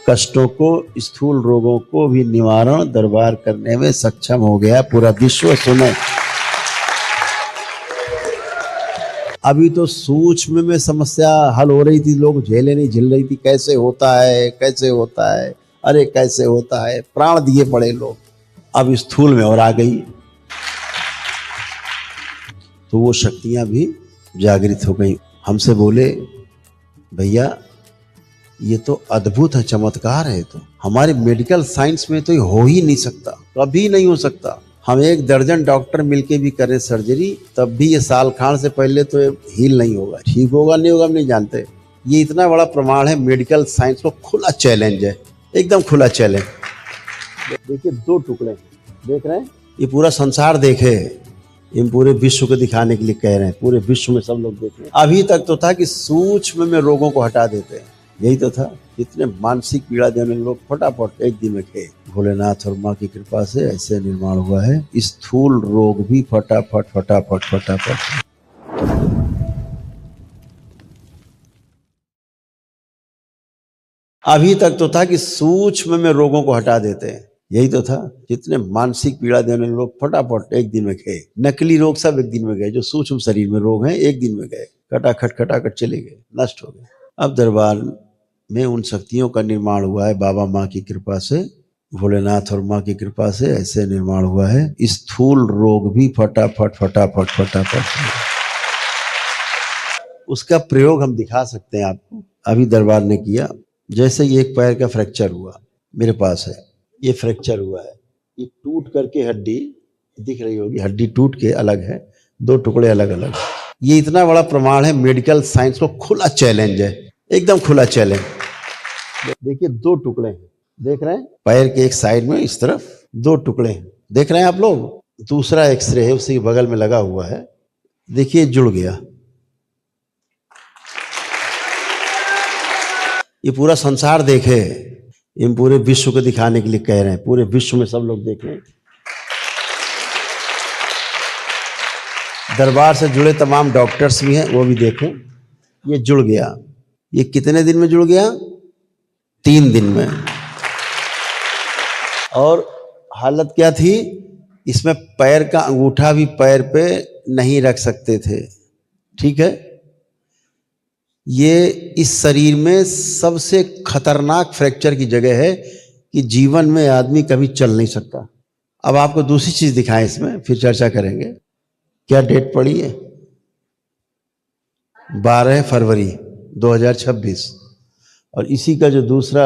कष्टों को, स्थूल रोगों को भी निवारण दरबार करने में सक्षम हो गया पूरा विश्व। सुने, अभी तो सूक्ष्म में समस्या हल हो रही थी, लोग झेले नहीं झेल रही थी, कैसे होता है कैसे होता है, अरे कैसे होता है, प्राण दिए पड़े लोग। अब स्थूल में और आ गई तो वो शक्तियां भी जागृत हो गई। हमसे बोले, भैया ये तो अद्भुत है, चमत्कार है, तो हमारे मेडिकल साइंस में तो ये हो ही नहीं सकता, कभी नहीं हो सकता। हम 1 दर्जन डॉक्टर मिलके भी करें सर्जरी, तब भी ये साल खान से पहले तो हील नहीं होगा, ठीक होगा नहीं होगा हम नहीं जानते। ये इतना बड़ा प्रमाण है मेडिकल साइंस को, खुला चैलेंज है, एकदम खुला चैलेंज। देखिए 2 टुकड़े देख रहे हैं, ये पूरा संसार देखे, इन पूरे विश्व को दिखाने के लिए कह रहे हैं, पूरे विश्व में सब लोग देख रहे हैं। अभी तक तो था कि सूक्ष्म में रोगों को हटा देते हैं, यही तो था। इतने मानसिक पीड़ा देने लोग फटाफट एक दिन में खे। भोलेनाथ और माँ की कृपा से ऐसे निर्माण हुआ है, स्थूल रोग भी फटाफट फटाफट फटाफट। अभी तक तो था कि सूक्ष्म में रोगों को हटा देते हैं, यही तो था। जितने मानसिक पीड़ा देने लोग फटाफट एक दिन में गए, नकली रोग सब एक दिन में गए, जो सूक्ष्म शरीर में रोग हैं एक दिन में गए, खटाखट चले गए, नष्ट हो गए। अब दरबार में उन शक्तियों का निर्माण हुआ है बाबा माँ की कृपा से, भोलेनाथ और माँ की कृपा से ऐसे निर्माण हुआ है, स्थूल रोग भी फटाफट फटाफट फटाफट। उसका प्रयोग हम दिखा सकते हैं आपको। अभी दरबार ने किया, जैसे ये एक पैर का फ्रैक्चर हुआ, मेरे पास है, ये फ्रैक्चर हुआ है, ये टूट करके हड्डी दिख रही होगी, हड्डी टूट के अलग है, 2 टुकड़े अलग अलग। ये इतना बड़ा प्रमाण है मेडिकल साइंस को, खुला चैलेंज है, एकदम खुला चैलेंज। देखिए 2 टुकड़े हैं, देख रहे हैं, पैर के एक साइड में इस तरफ 2 टुकड़े हैं, देख रहे हैं आप लोग। दूसरा एक्सरे है उसी के बगल में लगा हुआ है, देखिए जुड़ गया। ये पूरा संसार देखे, इन पूरे विश्व को दिखाने के लिए कह रहे हैं, पूरे विश्व में सब लोग देख रहे हैं। दरबार से जुड़े तमाम डॉक्टर्स भी हैं, वो भी देखें। ये जुड़ गया, ये कितने दिन में जुड़ गया? 3 दिन में। और हालत क्या थी, इसमें पैर का अंगूठा भी पैर पे नहीं रख सकते थे, ठीक है। ये इस शरीर में सबसे खतरनाक फ्रैक्चर की जगह है कि जीवन में आदमी कभी चल नहीं सकता। अब आपको दूसरी चीज दिखाएं, इसमें फिर चर्चा करेंगे। क्या डेट पड़ी है? 12 फरवरी 2026। और इसी का जो दूसरा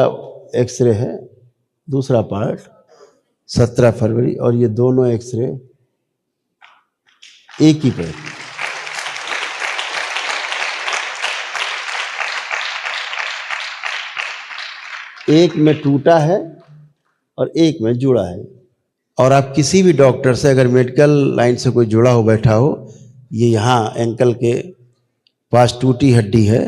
एक्सरे है, दूसरा पार्ट 17 फरवरी, और ये दोनों एक्सरे एक ही पे। एक में टूटा है और एक में जुड़ा है। और आप किसी भी डॉक्टर से, अगर मेडिकल लाइन से कोई जुड़ा हो बैठा हो, ये यहाँ एंकल के पास टूटी हड्डी है,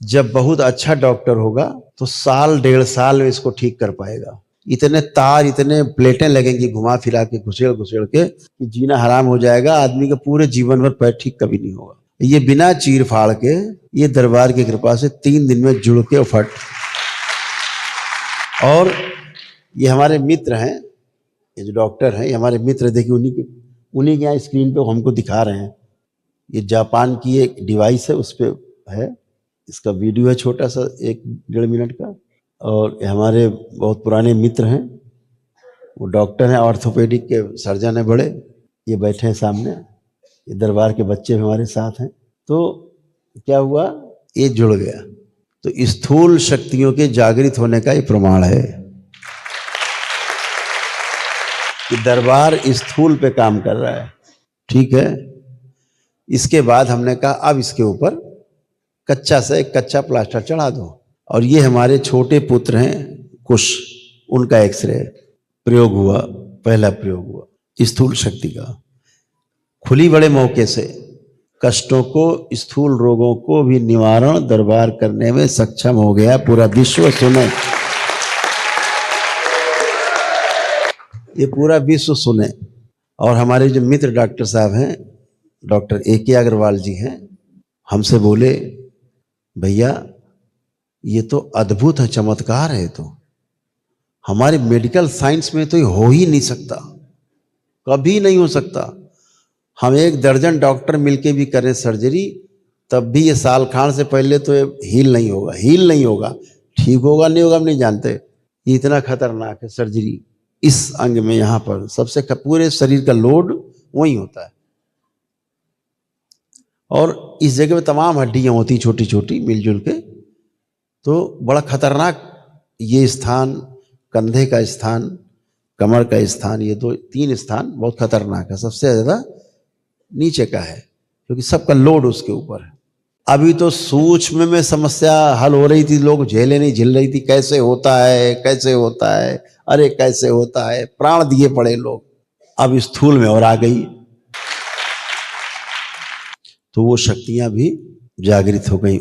जब बहुत अच्छा डॉक्टर होगा तो 1.5 साल में इसको ठीक कर पाएगा। इतने तार, इतने प्लेटें लगेंगी घुमा फिरा के, घुसेड़ घुसेड़ के, कि जीना हराम हो जाएगा आदमी का, पूरे जीवन भर पैर ठीक कभी नहीं होगा। ये बिना चीर फाड़ के, ये दरबार की कृपा से 3 दिन में जुड़ के फट। और ये हमारे मित्र हैं, ये जो डॉक्टर हैं, ये हमारे मित्र, देखिए उन्हीं के यहाँ स्क्रीन पे हमको दिखा रहे हैं। ये जापान की एक डिवाइस है, उस पर है, इसका वीडियो है छोटा सा 1-1.5 मिनट का। और हमारे बहुत पुराने मित्र हैं, वो डॉक्टर हैं, ऑर्थोपेडिक के सर्जन हैं बड़े, ये बैठे हैं सामने। ये दरबार के बच्चे हमारे साथ हैं। तो क्या हुआ, ये जुड़ गया। तो स्थूल शक्तियों के जागृत होने का ये प्रमाण है कि दरबार स्थूल पे काम कर रहा है, ठीक है। इसके बाद हमने कहा अब इसके ऊपर कच्चा से एक कच्चा प्लास्टर चढ़ा दो। और ये हमारे छोटे पुत्र हैं कुश, उनका एक्सरे प्रयोग हुआ, पहला प्रयोग हुआ स्थूल शक्ति का। खुली बड़े मौके से कष्टों को, स्थूल रोगों को भी निवारण दरबार करने में सक्षम हो गया पूरा विश्व। सुने, ये पूरा विश्व सुने। और हमारे जो मित्र डॉक्टर साहब हैं, डॉक्टर AK अग्रवाल जी हैं, हमसे बोले, भैया ये तो अद्भुत है, चमत्कार है, तो हमारे मेडिकल साइंस में तो ये हो ही नहीं सकता, कभी नहीं हो सकता। हम 1 दर्जन डॉक्टर मिलके भी करें सर्जरी, तब भी ये साल खान से पहले तो ये हील नहीं होगा, हील नहीं होगा। ठीक होगा नहीं होगा हम नहीं जानते। ये इतना खतरनाक है सर्जरी। इस अंग में यहाँ पर सबसे पूरे शरीर का लोड वही होता है, और इस जगह में तमाम हड्डियां होती छोटी छोटी मिलजुल के, तो बड़ा खतरनाक ये स्थान, कंधे का स्थान, कमर का स्थान, ये 2-3 स्थान बहुत खतरनाक है। सबसे ज्यादा नीचे का है क्योंकि सबका लोड उसके ऊपर है। अभी तो सूक्ष्म में समस्या हल हो रही थी, लोग झेले नहीं झेल रही थी, कैसे होता है कैसे होता है, अरे कैसे होता है, प्राण दिए पड़े लोग। अब स्थूल में और आ गई, तो वो शक्तियां भी जागृत हो गई।